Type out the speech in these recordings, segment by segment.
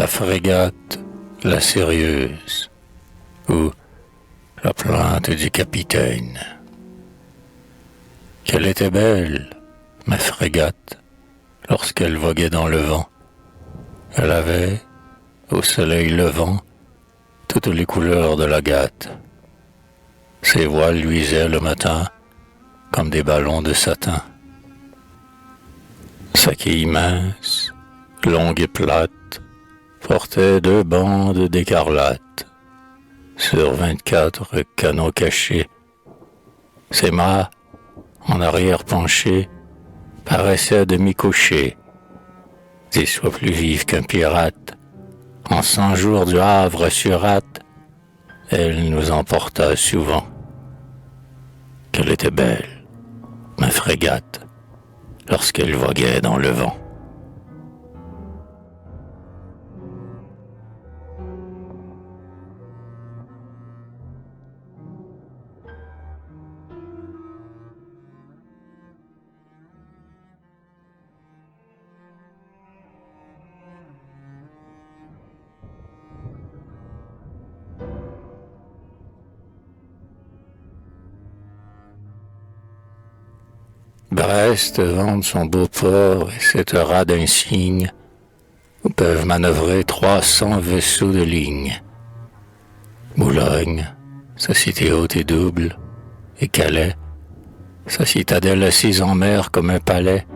la frégate, la sérieuse, ou la plainte du capitaine. Qu'elle était belle, ma frégate, lorsqu'elle voguait dans le vent. Elle avait, au soleil levant, toutes les couleurs de l'agate. Ses voiles luisaient le matin comme des ballons de satin. Sa quille mince, longue et plate, portait 2 bandes d'écarlate. Sur 24 canons cachés, ses mâts, en arrière penchés, paraissaient demi-couchés. 10 fois plus vive qu'un pirate, en 100 jours du Havre sur rate, elle nous emporta souvent. Qu'elle était belle, ma frégate, lorsqu'elle voguait dans le vent. Brest vante son beau port et cette rade insigne où peuvent manœuvrer 300 vaisseaux de ligne. Boulogne, sa cité haute et double, et Calais, sa citadelle assise en mer comme un palais.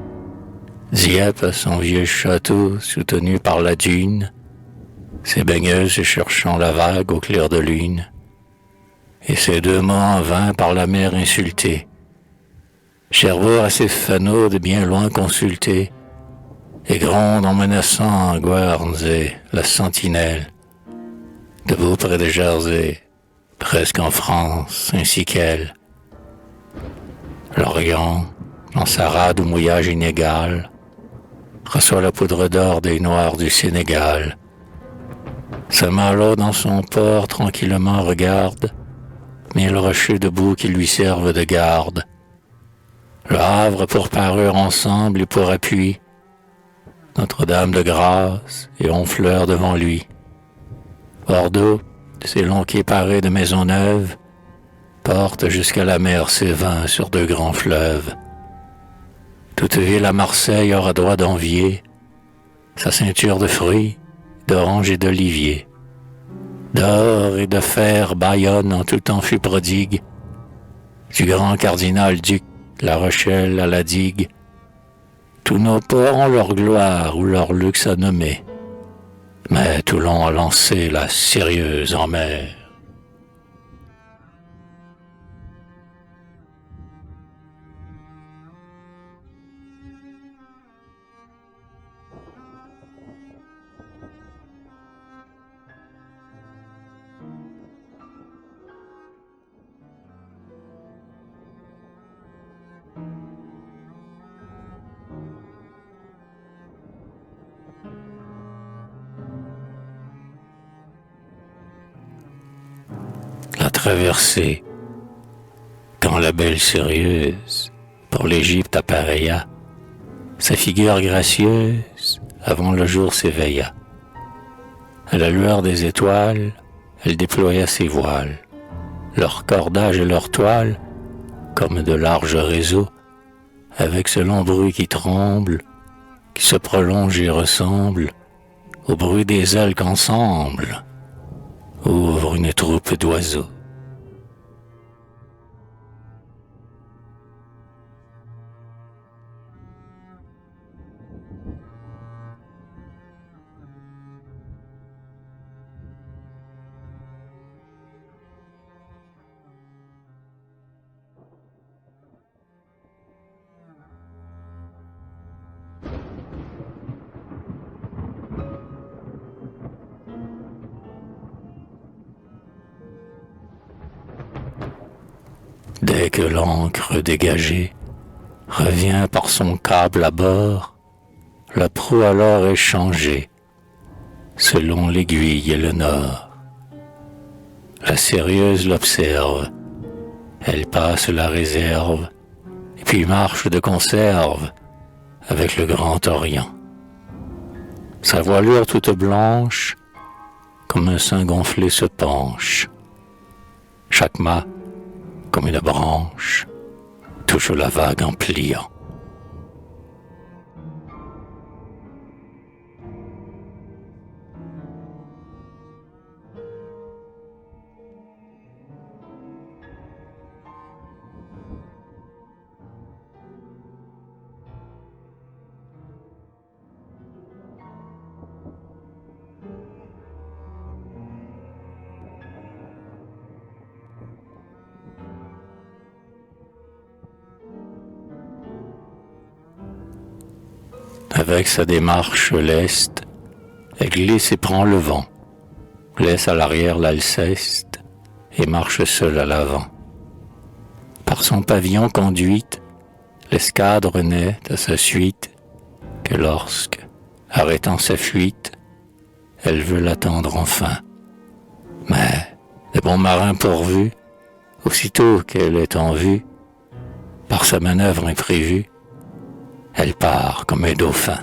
Dieppe, son vieux château soutenu par la dune, ses baigneuses cherchant la vague au clair de lune, et ses 2 mots en vain par la mer insultée. Cherbourg à ses fanaux de bien loin consultés, et gronde en menaçant Guernsey, la sentinelle, debout près de Jersey, presque en France, ainsi qu'elle. L'Orient, dans sa rade au mouillage inégal, reçoit la poudre d'or des Noirs du Sénégal. Saint-Malo dans son port tranquillement regarde 1000 rochers debout qui lui servent de garde. Le Havre pour parure ensemble et pour appui, Notre-Dame de Grâce et Honfleur devant lui. Bordeaux, ses longs quais parés de maisons neuves, porte jusqu'à la mer ses vins sur 2 grands fleuves. Toute ville à Marseille aura droit d'envier sa ceinture de fruits, d'oranges et d'oliviers. D'or et de fer Bayonne en tout temps fut prodigue, du grand cardinal-duc La Rochelle à la digue. Tous nos ports ont leur gloire ou leur luxe à nommer, mais Toulon a lancé la sérieuse en mer. La traversée, quand la belle sérieuse pour l'Égypte appareilla, sa figure gracieuse avant le jour s'éveilla. À la lueur des étoiles, elle déploya ses voiles, leur cordage et leur toile, comme de larges réseaux, avec ce long bruit qui tremble, qui se prolonge et ressemble au bruit des ailes qu'ensemble ouvre une troupe d'oiseaux. Dès que l'ancre dégagée revient par son câble à bord, la proue alors est changée, selon l'aiguille et le nord. La sérieuse l'observe, elle passe la réserve, et puis marche de conserve avec le Grand Orient. Sa voilure toute blanche, comme un sein gonflé se penche. Chaque mât, comme une branche, touche la vague en pliant. Avec sa démarche leste, elle glisse et prend le vent, laisse à l'arrière l'Alceste et marche seule à l'avant. Par son pavillon conduite, l'escadre n'est à sa suite que lorsque, arrêtant sa fuite, elle veut l'attendre enfin. Mais, le bon marin pourvu, aussitôt qu'elle est en vue, par sa manœuvre imprévue, elle part comme un dauphin.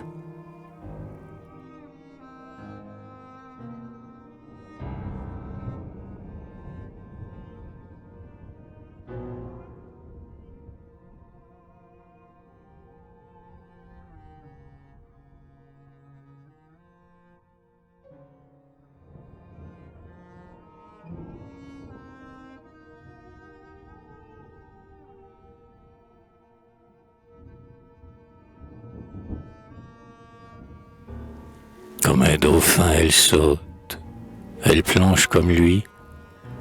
Comme un dauphin, elle saute, elle plonge comme lui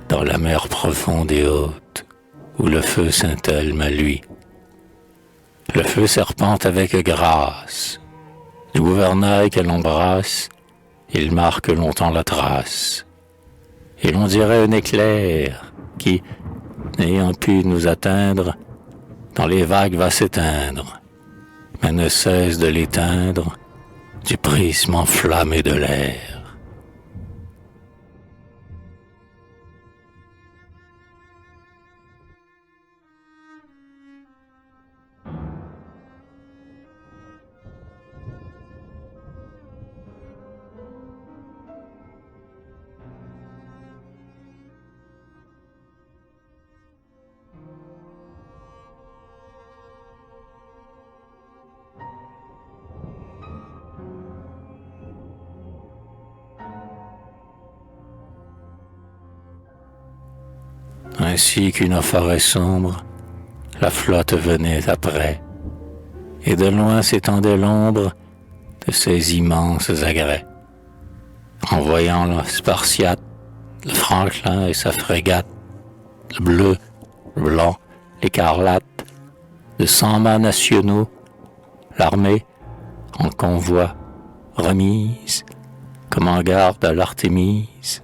dans la mer profonde et haute, où le feu scintille à lui. Le feu serpente avec grâce, du gouvernail qu'elle embrasse, il marque longtemps la trace. Et l'on dirait un éclair qui, n'ayant pu nous atteindre, dans les vagues va s'éteindre, mais ne cesse de l'éteindre du prisme enflammé de l'air. Ainsi qu'une forêt sombre, la flotte venait après, et de loin s'étendait l'ombre de ses immenses agrès. En voyant le Spartiate, le Franklin et sa frégate, le bleu, le blanc, l'écarlate, de 100 mâts nationaux, l'armée, en convoi, remise, comme en garde à l'Artémise,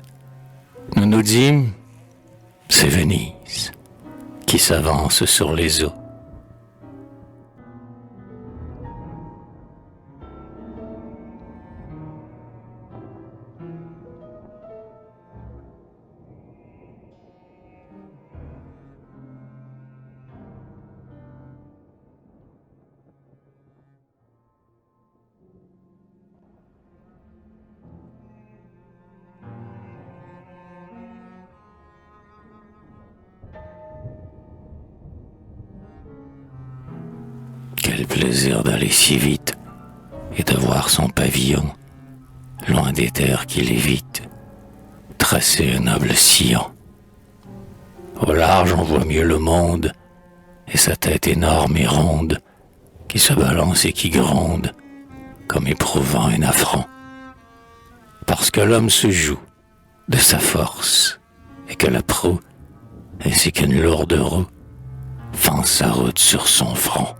nous nous dîmes, c'est Venise qui s'avance sur les eaux. Quel plaisir d'aller si vite et de voir son pavillon, loin des terres qu'il évite, tracer un noble sillon. Au large on voit mieux le monde, et sa tête énorme et ronde, qui se balance et qui gronde, comme éprouvant un affront. Parce que l'homme se joue de sa force, et que la proue, ainsi qu'une lourde roue, fend sa route sur son front.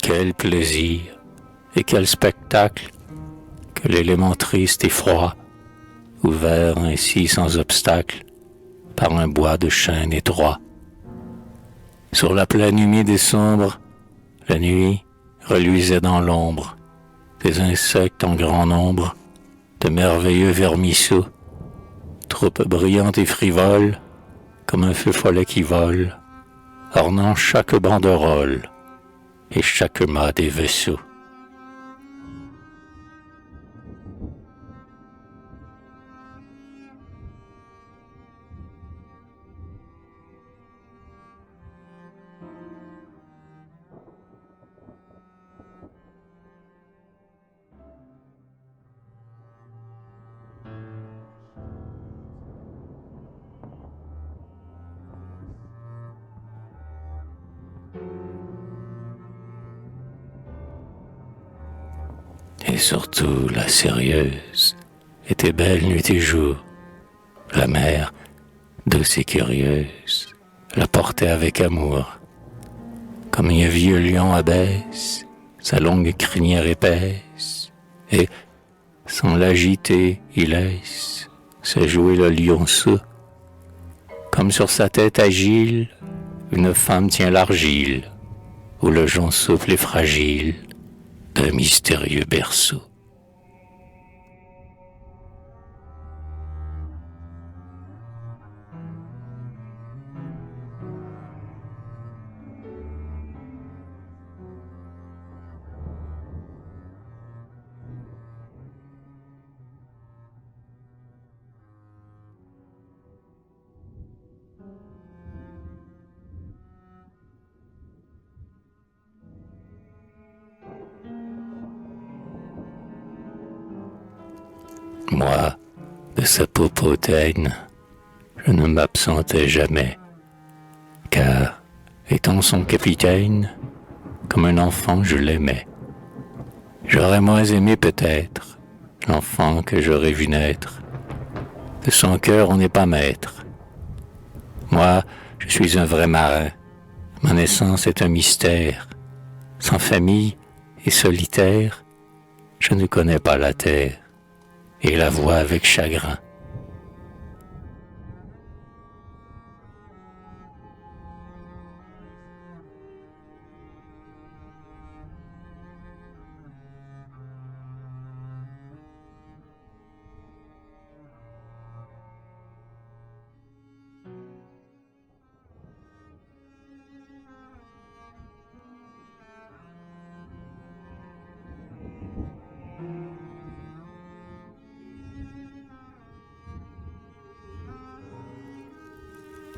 Quel plaisir et quel spectacle que l'élément triste et froid ouvert ainsi sans obstacle par un bois de chêne étroit. Sur la plaine humide et sombre, la nuit reluisait dans l'ombre, des insectes en grand nombre, de merveilleux vermisseaux, troupe brillante et frivole, comme un feu follet qui vole, ornant chaque banderole et chaque mât des vaisseaux. Et surtout la sérieuse était belle nuit et jour. La mère, douce et curieuse, la portait avec amour. Comme un vieux lion abaisse sa longue crinière épaisse, et, sans l'agiter, il laisse se jouer le lionceau. Comme sur sa tête agile, une femme tient l'argile, où le jonc souple et fragile d'un mystérieux berceau. Moi, de sa peau hautaine, je ne m'absentais jamais, car, étant son capitaine, comme un enfant je l'aimais. J'aurais moins aimé peut-être l'enfant que j'aurais vu naître. De son cœur on n'est pas maître. Moi, je suis un vrai marin. Ma naissance est un mystère. Sans famille et solitaire, je ne connais pas la terre et la vois avec chagrin.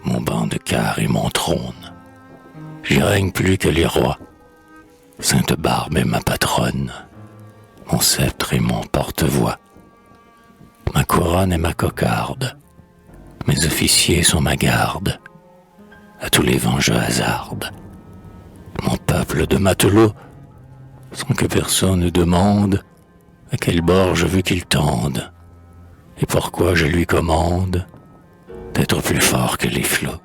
Mon banc de quart et mon trône, j'y règne plus que les rois. Sainte Barbe est ma patronne, mon sceptre est mon porte-voix. Ma couronne est ma cocarde, mes officiers sont ma garde. À tous les vents je hasarde. Mon peuple de matelots, sans que personne ne demande à quel bord je veux qu'il tende, et pourquoi je lui commande d'être plus fort que les flots.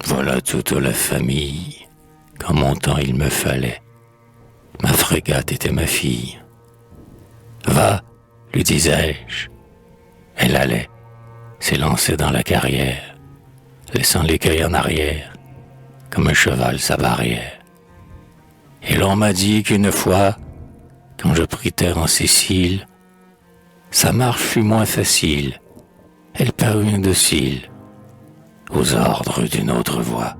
Voilà toute la famille, qu'en mon temps il me fallait. Ma frégate était ma fille. Va, lui disais-je. Elle allait, s'élançait dans la carrière, laissant l'écueil en arrière, comme un cheval sa barrière. Et l'on m'a dit qu'une fois, quand je pris terre en Sicile, sa marche fut moins facile. Elle parut indocile aux ordres d'une autre voix.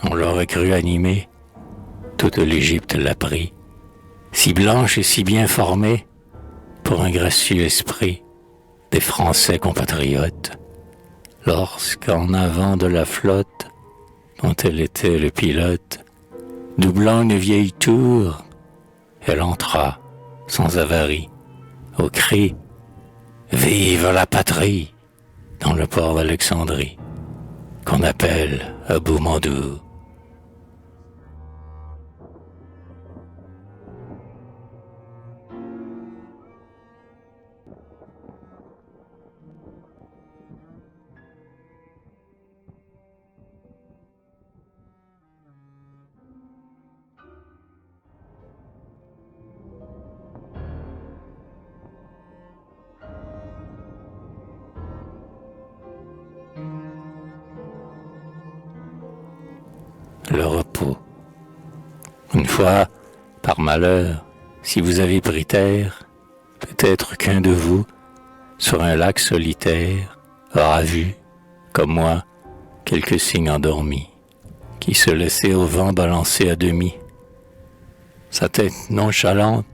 On l'aurait cru animé, toute l'Égypte l'a pris, si blanche et si bien formée, pour un gracieux esprit des Français compatriotes, lorsqu'en avant de la flotte, dont elle était le pilote, doublant une vieille tour, elle entra, sans avarie, au cri « Vive la patrie !» dans le port d'Alexandrie, qu'on appelle Abou Mandour. Le repos. Une fois, par malheur, si vous avez pris terre, peut-être qu'un de vous, sur un lac solitaire, aura vu, comme moi, quelques cygnes endormis, qui se laissaient au vent balancer à demi. Sa tête nonchalante,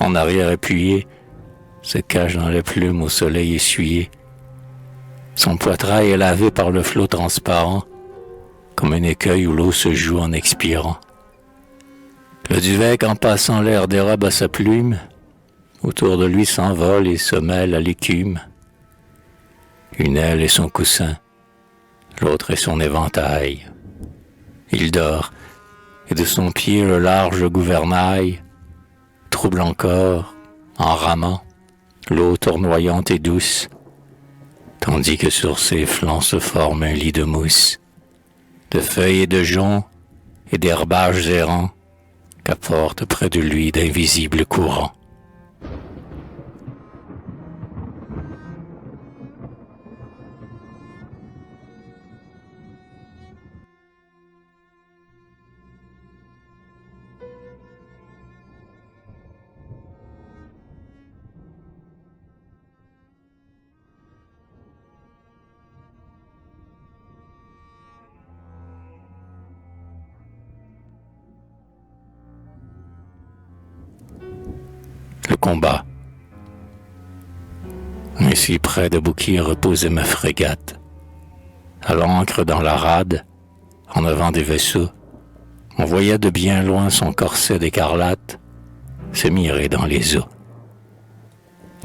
en arrière appuyée, se cache dans les plumes au soleil essuyé. Son poitrail est lavé par le flot transparent, comme un écueil où l'eau se joue en expirant. Le duvet, en passant l'air dérobe à sa plume, autour de lui s'envole et se mêle à l'écume. Une aile est son coussin, l'autre est son éventail. Il dort, et de son pied le large gouvernail trouble encore, en ramant, l'eau tournoyante et douce, tandis que sur ses flancs se forme un lit de mousse, de feuilles et de joncs et d'herbages errants qu'apportent près de lui d'invisibles courants. Le combat. Ainsi près de Bouquier reposait ma frégate. À l'ancre dans la rade, en avant des vaisseaux, on voyait de bien loin son corset d'écarlate se mirer dans les eaux.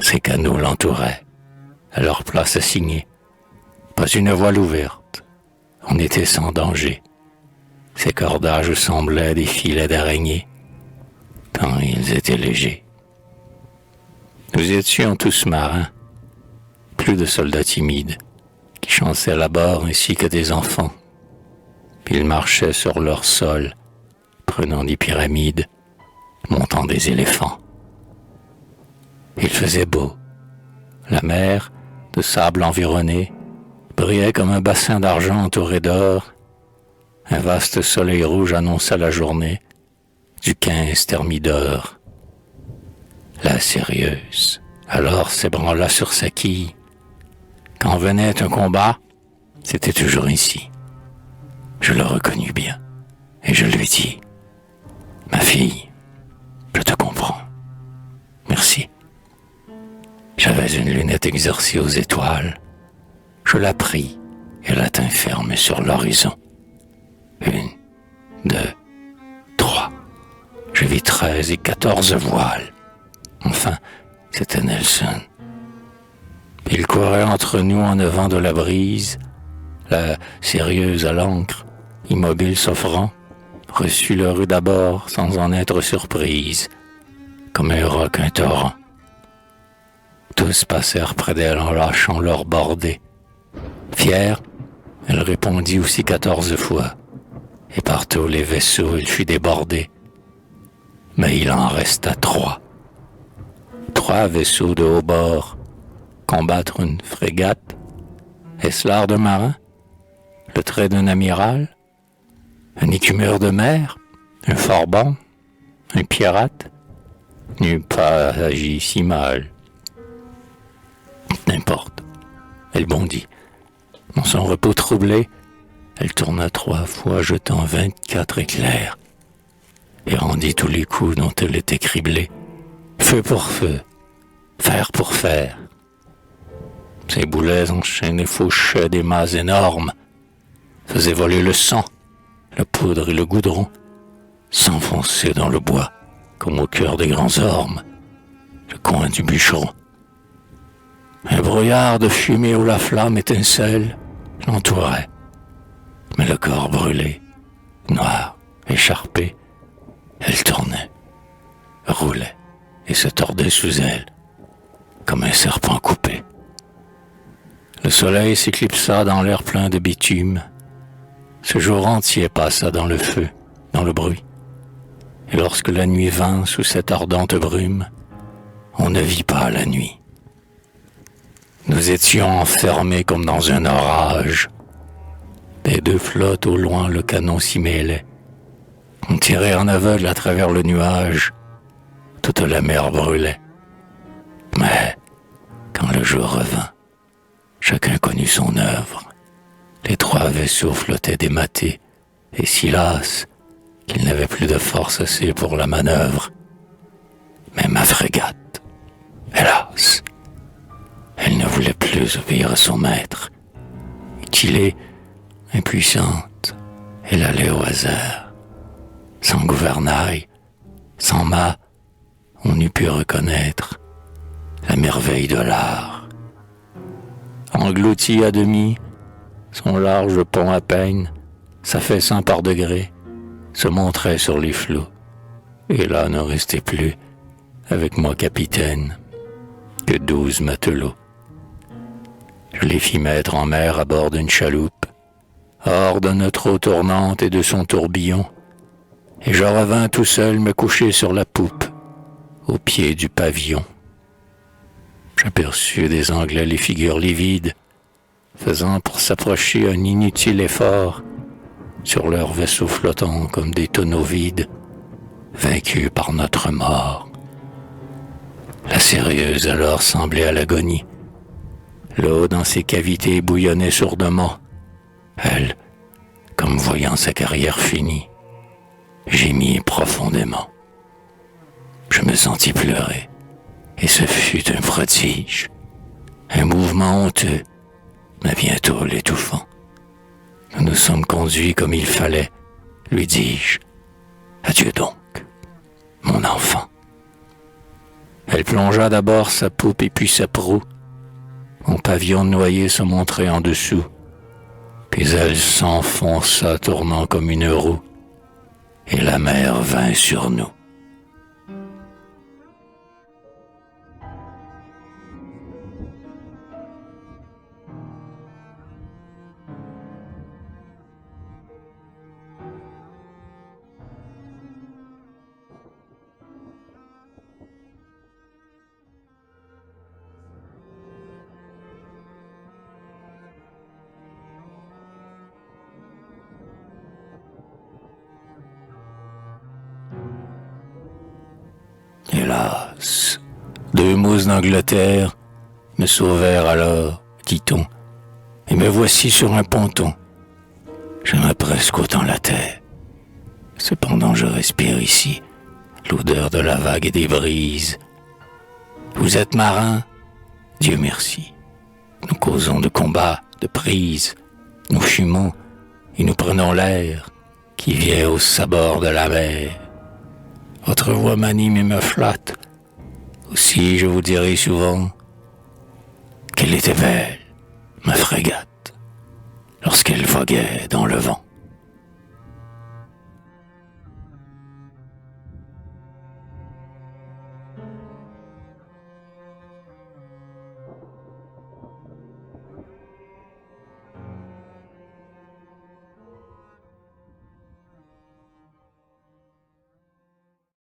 Ses canots l'entouraient, à leur place assignée. Pas une voile ouverte, on était sans danger. Ses cordages semblaient des filets d'araignées, tant ils étaient légers. Nous étions tous marins, plus de soldats timides, qui chancellent à bord ainsi que des enfants. Ils marchaient sur leur sol, prenant des pyramides, montant des éléphants. Il faisait beau. La mer, de sable environné, brillait comme un bassin d'argent entouré d'or. Un vaste soleil rouge annonça la journée du 15 Thermidor. La sérieuse, alors s'ébranla sur sa quille. Quand venait un combat, c'était toujours ici. Je le reconnus bien, et je lui dis, « Ma fille, je te comprends. Merci. » J'avais une lunette exercée aux étoiles. Je la pris et la tins ferme sur l'horizon. 1, 2, 3. Je vis 13 et 14 voiles. Enfin, c'était Nelson. Il courait entre nous en avant de la brise, la sérieuse à l'ancre, immobile s'offrant, reçut le rude abord sans en être surprise, comme un roc un torrent. Tous passèrent près d'elle en lâchant leur bordée. Fière, elle répondit aussi 14 fois, et partout les vaisseaux il fut débordé. Mais il en resta 3. 3 vaisseaux de haut bord, combattre une frégate, est-ce l'art d'un marin, le trait d'un amiral, un écumeur de mer, un forban, un pirate, n'eût pas agi si mal. N'importe, elle bondit. Dans son repos troublé, Elle tourna 3 fois, jetant 24 éclairs, et rendit tous les coups dont elle était criblée. Feu pour feu, fer pour fer. Ses boulets enchaînés fauchaient des mâts énormes, faisaient voler le sang, la poudre et le goudron, s'enfonçaient dans le bois, comme au cœur des grands ormes, le coin du bûcheron. Un brouillard de fumée où la flamme étincelle l'entourait, mais le corps brûlé, noir, écharpé, elle tournait, roulait et se tordait sous elle, comme un serpent coupé. Le soleil s'éclipsa dans l'air plein de bitume. Ce jour entier passa dans le feu, dans le bruit. Et lorsque la nuit vint sous cette ardente brume, on ne vit pas la nuit. Nous étions enfermés comme dans un orage. Des 2 flottes au loin le canon s'y mêlait. On tirait en aveugle à travers le nuage. Toute la mer brûlait. Mais quand le jour revint, chacun connut son œuvre. Les 3 vaisseaux flottaient dématés et si las qu'ils n'avaient plus de force assez pour la manœuvre. Mais ma frégate, hélas, elle ne voulait plus obéir à son maître. Mutilée, impuissante, elle allait au hasard. Sans gouvernail, sans mât, on n'eût pu reconnaître la merveille de l'art. Englouti à demi, son large pont à peine, s'affaissant par degrés, se montrait sur les flots. Et là ne restait plus, avec moi capitaine, que 12 matelots. Je les fis mettre en mer à bord d'une chaloupe, hors de notre eau tournante et de son tourbillon, et je revins tout seul me coucher sur la poupe, au pied du pavillon. J'aperçus des Anglais les figures livides, faisant pour s'approcher un inutile effort sur leurs vaisseaux flottants comme des tonneaux vides, vaincus par notre mort. La Sérieuse alors semblait à l'agonie. L'eau dans ses cavités bouillonnait sourdement. Elle, comme voyant sa carrière finie, gémit profondément. Je me sentis pleurer, et ce fut un prodige, un mouvement honteux, mais bientôt l'étouffant. Nous nous sommes conduits comme il fallait, lui dis-je. Adieu donc, mon enfant. Elle plongea d'abord sa poupe et puis sa proue. Mon pavillon noyé se montrait en dessous, puis elle s'enfonça tournant comme une roue, et la mer vint sur nous. Hélas, 2 mousses d'Angleterre me sauvèrent alors, dit-on, et me voici sur un ponton. J'aimerais presque autant la terre. Cependant je respire ici l'odeur de la vague et des brises. Vous êtes marin? Dieu merci. Nous causons de combats, de prises. Nous fumons et nous prenons l'air qui vient au sabord de la mer. Votre voix m'anime et me flatte. Aussi je vous dirai souvent qu'elle était belle, ma frégate, lorsqu'elle voguait dans le vent.